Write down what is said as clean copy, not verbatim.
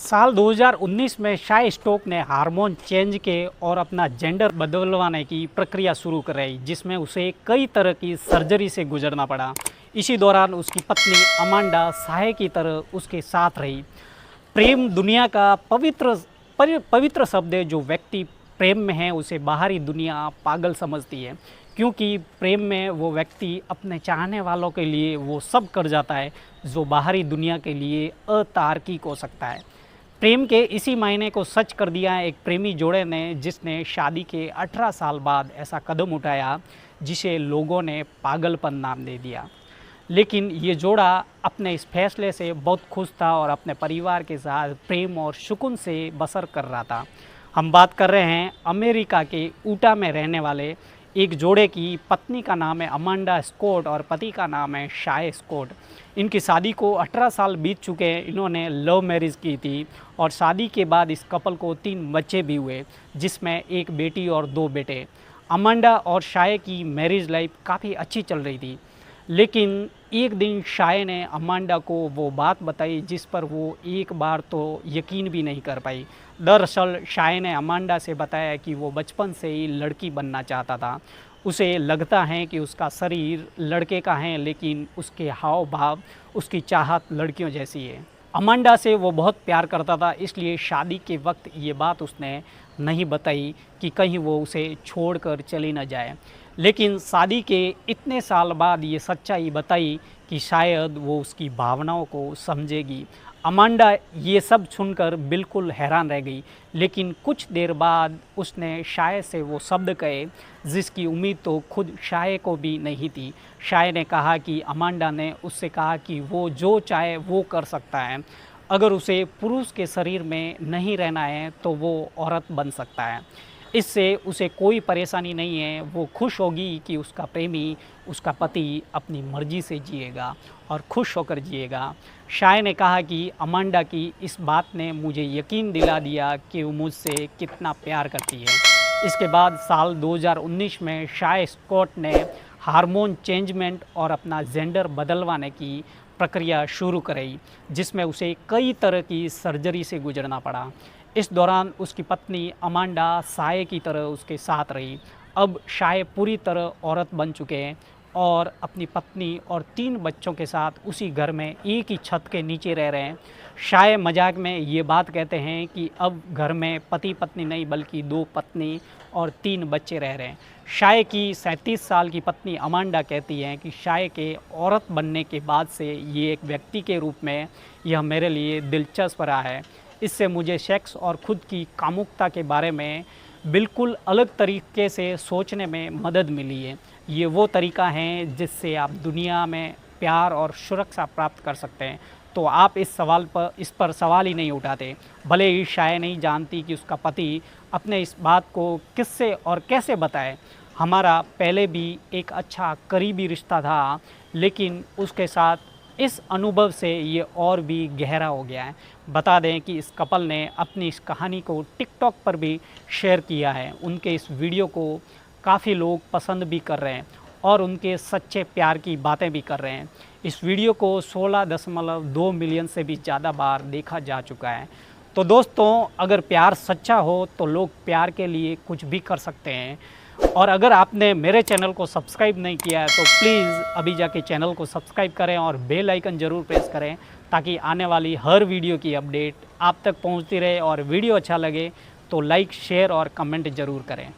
साल 2019 में शाय स्टोक ने हार्मोन चेंज के और अपना जेंडर बदलवाने की प्रक्रिया शुरू कराई, जिसमें उसे कई तरह की सर्जरी से गुजरना पड़ा। इसी दौरान उसकी पत्नी अमांडा साय की तरह उसके साथ रही। प्रेम दुनिया का पवित्र शब्द है। जो व्यक्ति प्रेम में है उसे बाहरी दुनिया पागल समझती है, क्योंकि प्रेम में वो व्यक्ति अपने चाहने वालों के लिए वो सब कर जाता है जो बाहरी दुनिया के लिए अतार्किक हो सकता है। प्रेम के इसी मायने को सच कर दिया है एक प्रेमी जोड़े ने, जिसने शादी के 18 साल बाद ऐसा कदम उठाया जिसे लोगों ने पागलपन नाम दे दिया। लेकिन ये जोड़ा अपने इस फैसले से बहुत खुश था और अपने परिवार के साथ प्रेम और सुकून से बसर कर रहा था। हम बात कर रहे हैं अमेरिका के ऊटा में रहने वाले एक जोड़े की। पत्नी का नाम है अमांडा स्कॉट और पति का नाम है शाय स्कॉट। इनकी शादी को 18 साल बीत चुके हैं। इन्होंने लव मैरिज की थी और शादी के बाद इस कपल को 3 बच्चे भी हुए, जिसमें एक बेटी और 2 बेटे। अमांडा और शाय की मैरिज लाइफ काफ़ी अच्छी चल रही थी, लेकिन एक दिन शाय ने अमांडा को वो बात बताई जिस पर वो एक बार तो यकीन भी नहीं कर पाई। दरअसल शाय ने अमांडा से बताया कि वो बचपन से ही लड़की बनना चाहता था। उसे लगता है कि उसका शरीर लड़के का है, लेकिन उसके हाव भाव, उसकी चाहत लड़कियों जैसी है। अमांडा से वो बहुत प्यार करता था, इसलिए शादी के वक्त ये बात उसने नहीं बताई कि कहीं वो उसे छोड़कर चली न जाए। लेकिन शादी के इतने साल बाद ये सच्चाई बताई कि शायद वो उसकी भावनाओं को समझेगी। अमांडा ये सब सुनकर बिल्कुल हैरान रह गई, लेकिन कुछ देर बाद उसने शाय से वो शब्द कहे जिसकी उम्मीद तो खुद शाय को भी नहीं थी। शाय ने कहा कि अमांडा ने उससे कहा कि वो जो चाहे वो कर सकता है। अगर उसे पुरुष के शरीर में नहीं रहना है तो वो औरत बन सकता है। इससे उसे कोई परेशानी नहीं है। वो खुश होगी कि उसका प्रेमी, उसका पति अपनी मर्जी से जिएगा और खुश होकर जिएगा। शाय ने कहा कि अमांडा की इस बात ने मुझे यकीन दिला दिया कि वो मुझसे कितना प्यार करती है। इसके बाद साल 2019 में शाय स्कॉट ने हार्मोन चेंजमेंट और अपना जेंडर बदलवाने की प्रक्रिया शुरू कराई, जिसमें उसे कई तरह की सर्जरी से गुजरना पड़ा। इस दौरान उसकी पत्नी अमांडा साय की तरह उसके साथ रही। अब शाय पूरी तरह औरत बन चुके हैं और अपनी पत्नी और 3 बच्चों के साथ उसी घर में एक ही छत के नीचे रह रहे हैं। शाय मजाक में ये बात कहते हैं कि अब घर में पति पत्नी नहीं बल्कि 2 पत्नी और 3 बच्चे रह रहे हैं। शाय की 37 साल की पत्नी अमांडा कहती हैं कि शाय के औरत बनने के बाद से ये एक व्यक्ति के रूप में यह मेरे लिए दिलचस्प रहा है। इससे मुझे सेक्स और खुद की कामुकता के बारे में बिल्कुल अलग तरीके से सोचने में मदद मिली है। ये वो तरीका है जिससे आप दुनिया में प्यार और सुरक्षा प्राप्त कर सकते हैं। तो आप इस पर सवाल ही नहीं उठाते। भले ही शाय नहीं जानती कि उसका पति अपने इस बात को किससे और कैसे बताए। हमारा पहले भी एक अच्छा करीबी रिश्ता था, लेकिन उसके साथ इस अनुभव से ये और भी गहरा हो गया है। बता दें कि इस कपल ने अपनी इस कहानी को टिकटॉक पर भी शेयर किया है। उनके इस वीडियो को काफ़ी लोग पसंद भी कर रहे हैं और उनके सच्चे प्यार की बातें भी कर रहे हैं। इस वीडियो को 16.2 मिलियन से भी ज़्यादा बार देखा जा चुका है। तो दोस्तों, अगर प्यार सच्चा हो तो लोग प्यार के लिए कुछ भी कर सकते हैं। और अगर आपने मेरे चैनल को सब्सक्राइब नहीं किया है तो प्लीज़ अभी जाके चैनल को सब्सक्राइब करें और बेल आइकन ज़रूर प्रेस करें, ताकि आने वाली हर वीडियो की अपडेट आप तक पहुंचती रहे। और वीडियो अच्छा लगे तो लाइक, शेयर और कमेंट ज़रूर करें।